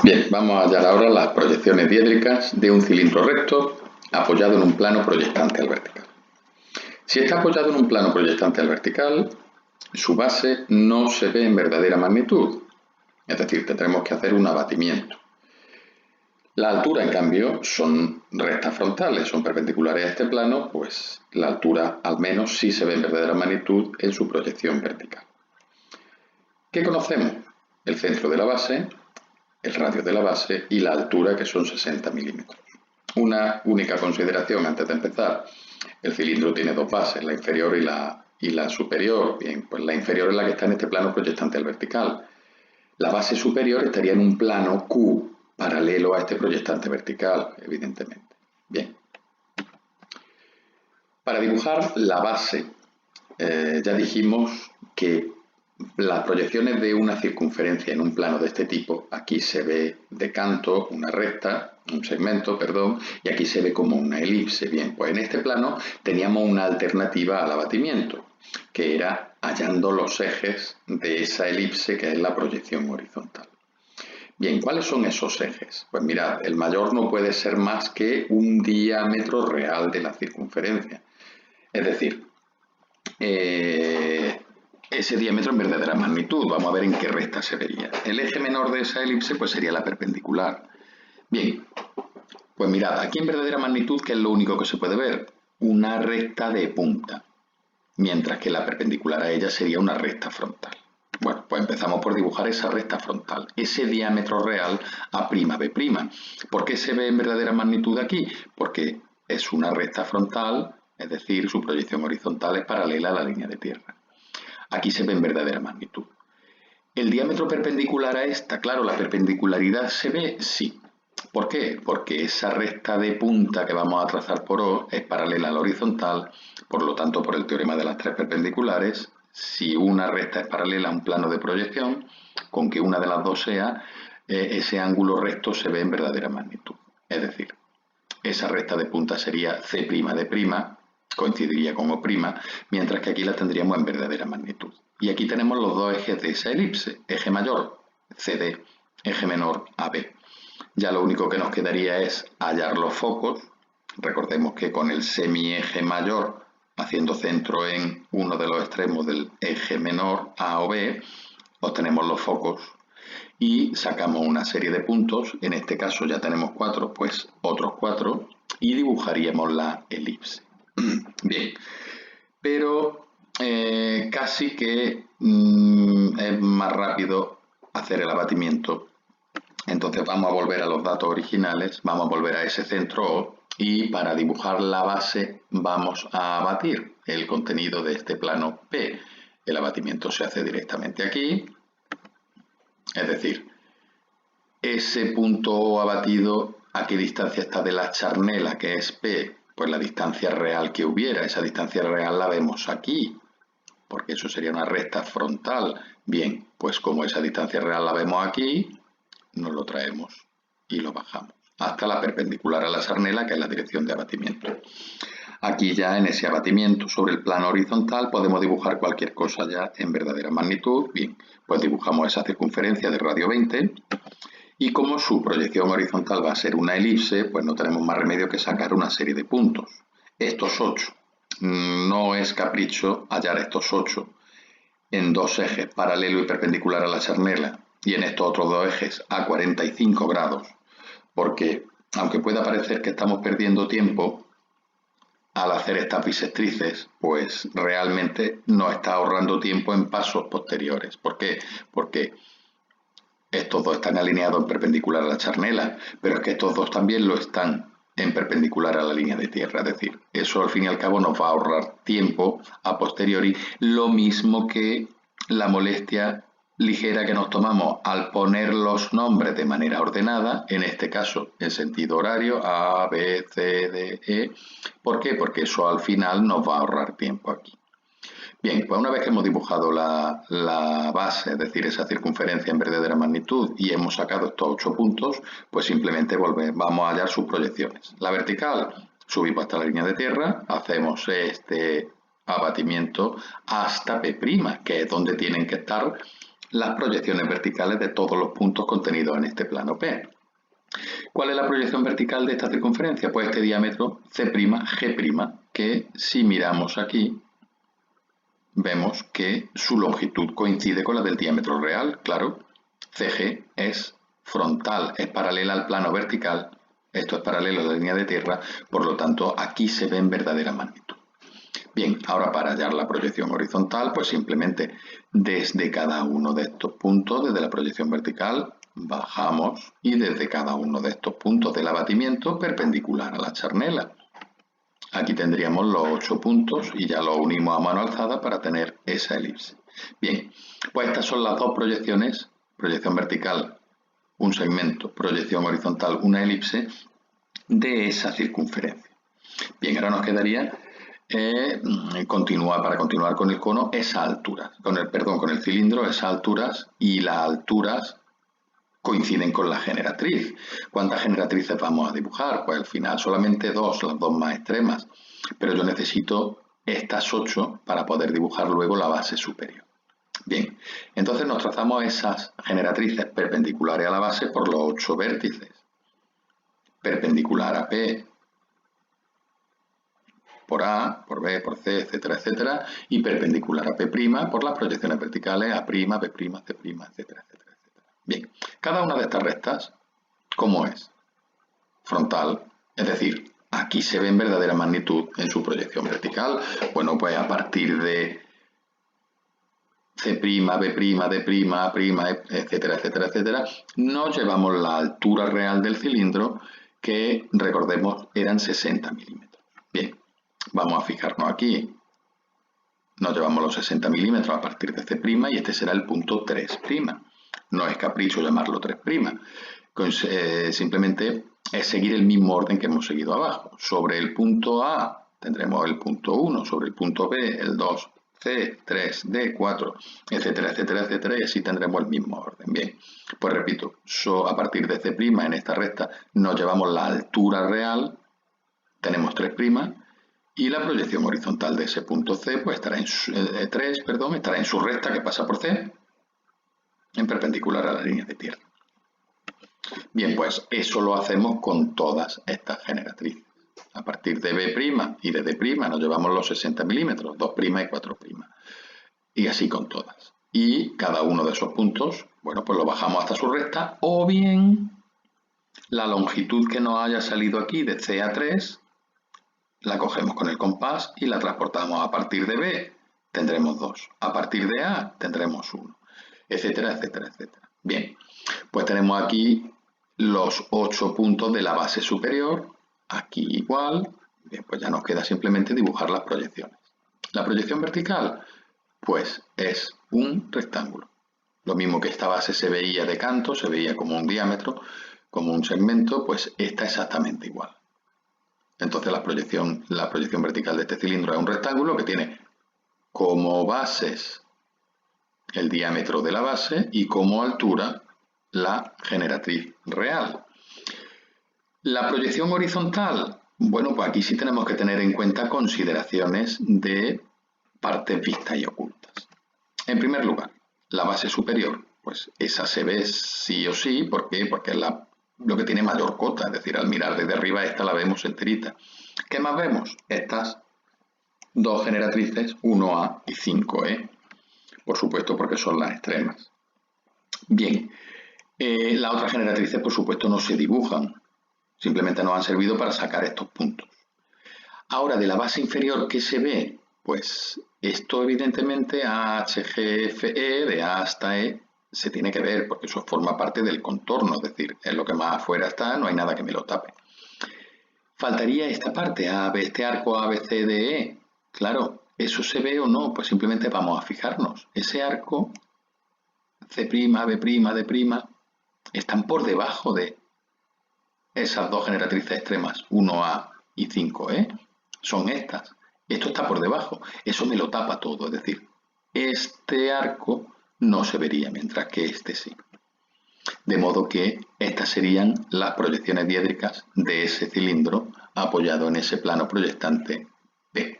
Bien, vamos a hallar ahora las proyecciones diédricas de un cilindro recto apoyado en un plano proyectante al vertical. Si está apoyado en un plano proyectante al vertical, su base no se ve en verdadera magnitud, es decir, tendremos que hacer un abatimiento. La altura, en cambio, son rectas frontales, son perpendiculares a este plano, pues la altura al menos sí se ve en verdadera magnitud en su proyección vertical. ¿Qué conocemos? El centro de la base, el radio de la base y la altura, que son 60 milímetros. Una única consideración antes de empezar. El cilindro tiene dos bases, la inferior y la superior. Bien, pues la inferior es la que está en este plano proyectante al vertical. La base superior estaría en un plano Q paralelo a este proyectante vertical, evidentemente. Bien. Para dibujar la base, ya dijimos que las proyecciones de una circunferencia en un plano de este tipo, aquí se ve de canto una recta, un segmento, perdón, y aquí se ve como una elipse. Bien, pues en este plano teníamos una alternativa al abatimiento, que era hallando los ejes de esa elipse que es la proyección horizontal. Bien, ¿cuáles son esos ejes? Pues mirad, el mayor no puede ser más que un diámetro real de la circunferencia. Es decir, ese diámetro en verdadera magnitud. Vamos a ver en qué recta se vería. El eje menor de esa elipse pues sería la perpendicular. Bien, pues mirad, aquí en verdadera magnitud, ¿qué es lo único que se puede ver? Una recta de punta, mientras que la perpendicular a ella sería una recta frontal. Bueno, pues empezamos por dibujar esa recta frontal, ese diámetro real A'B'. ¿Por qué se ve en verdadera magnitud aquí? Porque es una recta frontal, es decir, su proyección horizontal es paralela a la línea de tierra. Aquí se ve en verdadera magnitud. El diámetro perpendicular a esta, claro, la perpendicularidad se ve, sí. ¿Por qué? Porque esa recta de punta que vamos a trazar por O es paralela a la horizontal, por lo tanto, por el teorema de las tres perpendiculares, si una recta es paralela a un plano de proyección, con que una de las dos sea, ese ángulo recto se ve en verdadera magnitud. Es decir, esa recta de punta sería C' de', coincidiría con O', mientras que aquí la tendríamos en verdadera magnitud. Y aquí tenemos los dos ejes de esa elipse, eje mayor, CD, eje menor, AB. Ya lo único que nos quedaría es hallar los focos. Recordemos que con el semieje mayor, haciendo centro en uno de los extremos del eje menor, A o B, obtenemos los focos y sacamos una serie de puntos. En este caso ya tenemos 4, pues otros 4, y dibujaríamos la elipse. Bien, pero casi que es más rápido hacer el abatimiento. Entonces vamos a volver a los datos originales, vamos a volver a ese centro O, y para dibujar la base vamos a abatir el contenido de este plano P. El abatimiento se hace directamente aquí, es decir, ese punto O abatido, ¿a qué distancia está de la charnela, que es P? Pues la distancia real que hubiera. Esa distancia real la vemos aquí, porque eso sería una recta frontal. Bien, pues como esa distancia real la vemos aquí, nos lo traemos y lo bajamos hasta la perpendicular a la charnela, que es la dirección de abatimiento. Aquí ya en ese abatimiento sobre el plano horizontal podemos dibujar cualquier cosa ya en verdadera magnitud. Bien, pues dibujamos esa circunferencia de radio 20 y como su proyección horizontal va a ser una elipse, pues no tenemos más remedio que sacar una serie de puntos. Estos 8. No es capricho hallar estos 8 en dos ejes paralelo y perpendicular a la charnela y en estos otros dos ejes a 45 grados, porque aunque pueda parecer que estamos perdiendo tiempo al hacer estas bisectrices, pues realmente nos está ahorrando tiempo en pasos posteriores. ¿Por qué? Porque estos dos están alineados en perpendicular a la charnela, pero es que estos dos también lo están en perpendicular a la línea de tierra. Es decir, eso al fin y al cabo nos va a ahorrar tiempo a posteriori, lo mismo que la molestia ligera que nos tomamos al poner los nombres de manera ordenada, en este caso en sentido horario, A, B, C, D, E. ¿Por qué? Porque eso al final nos va a ahorrar tiempo aquí. Bien, pues una vez que hemos dibujado la base, es decir, esa circunferencia en verdadera magnitud, y hemos sacado estos 8 puntos, pues simplemente vamos a hallar sus proyecciones. La vertical, subimos hasta la línea de tierra, hacemos este abatimiento hasta P', que es donde tienen que estar las proyecciones verticales de todos los puntos contenidos en este plano P. ¿Cuál es la proyección vertical de esta circunferencia? Pues este diámetro C'G', que si miramos aquí, vemos que su longitud coincide con la del diámetro real. Claro, CG es frontal, es paralela al plano vertical, esto es paralelo a la línea de tierra, por lo tanto aquí se ve en verdadera magnitud. Bien, ahora para hallar la proyección horizontal, pues simplemente desde cada uno de estos puntos, desde la proyección vertical, bajamos y desde cada uno de estos puntos del abatimiento perpendicular a la charnela. Aquí tendríamos los 8 puntos y ya los unimos a mano alzada para tener esa elipse. Bien, pues estas son las dos proyecciones, proyección vertical, un segmento, proyección horizontal, una elipse, de esa circunferencia. Bien, ahora nos quedaría para continuar con el cono, esas alturas, con el cilindro, esas alturas, y las alturas coinciden con la generatriz. ¿Cuántas generatrices vamos a dibujar? Pues al final solamente dos, las dos más extremas, pero yo necesito estas 8 para poder dibujar luego la base superior. Bien, entonces nos trazamos esas generatrices perpendiculares a la base por los 8 vértices. Perpendicular a P, por A, por B, por C, etcétera, etcétera, y perpendicular a P' por las proyecciones verticales A', B', C', etcétera, etcétera, etcétera. Bien, cada una de estas rectas, ¿cómo es? Frontal, es decir, aquí se ve en verdadera magnitud en su proyección vertical. Bueno, pues a partir de C', B', D', A', etcétera, etcétera, etcétera, nos llevamos la altura real del cilindro, que recordemos eran 60 milímetros. Bien, vamos a fijarnos aquí. Nos llevamos los 60 milímetros a partir de C' y este será el punto 3'. No es capricho llamarlo 3'. Simplemente es seguir el mismo orden que hemos seguido abajo. Sobre el punto A tendremos el punto 1, sobre el punto B el 2, C, 3, D, 4, etcétera, etcétera, etcétera, y así tendremos el mismo orden. Bien, pues repito, a partir de C' en esta recta nos llevamos la altura real, tenemos 3', y la proyección horizontal de ese punto C pues estará en su recta que pasa por C, en perpendicular a la línea de tierra. Bien, pues eso lo hacemos con todas estas generatrices. A partir de B' y de D' nos llevamos los 60 milímetros, 2' y 4'. Y así con todas. Y cada uno de esos puntos, bueno, pues lo bajamos hasta su recta, o bien la longitud que nos haya salido aquí de C a 3, la cogemos con el compás y la transportamos. A partir de B tendremos 2, a partir de A tendremos 1, etcétera, etcétera, etcétera. Bien, pues tenemos aquí los 8 puntos de la base superior, aquí igual. Bien, pues ya nos queda simplemente dibujar las proyecciones. La proyección vertical, pues es un rectángulo. Lo mismo que esta base se veía de canto, se veía como un diámetro, como un segmento, pues esta exactamente igual. Entonces la proyección vertical de este cilindro es un rectángulo que tiene como bases el diámetro de la base y como altura la generatriz real. La proyección horizontal, bueno, pues aquí sí tenemos que tener en cuenta consideraciones de partes vistas y ocultas. En primer lugar, la base superior, pues esa se ve sí o sí. ¿Por qué? Porque es lo que tiene mayor cota, es decir, al mirar desde arriba esta la vemos enterita. ¿Qué más vemos? Estas dos generatrices, 1A y 5E, por supuesto porque son las extremas. Bien, las otras generatrices por supuesto no se dibujan, simplemente nos han servido para sacar estos puntos. Ahora, de la base inferior, ¿qué se ve? Pues esto evidentemente AHGFE, de A hasta E, se tiene que ver porque eso forma parte del contorno, es decir, es lo que más afuera está, no hay nada que me lo tape. Faltaría esta parte, este arco ABCDE. Claro, ¿eso se ve o no? Pues simplemente vamos a fijarnos. Ese arco C', B', D', están por debajo de esas dos generatrices extremas, 1A y 5E. Son estas. Esto está por debajo. Eso me lo tapa todo, es decir, este arco no se vería, mientras que este sí. De modo que estas serían las proyecciones diédricas de ese cilindro apoyado en ese plano proyectante P.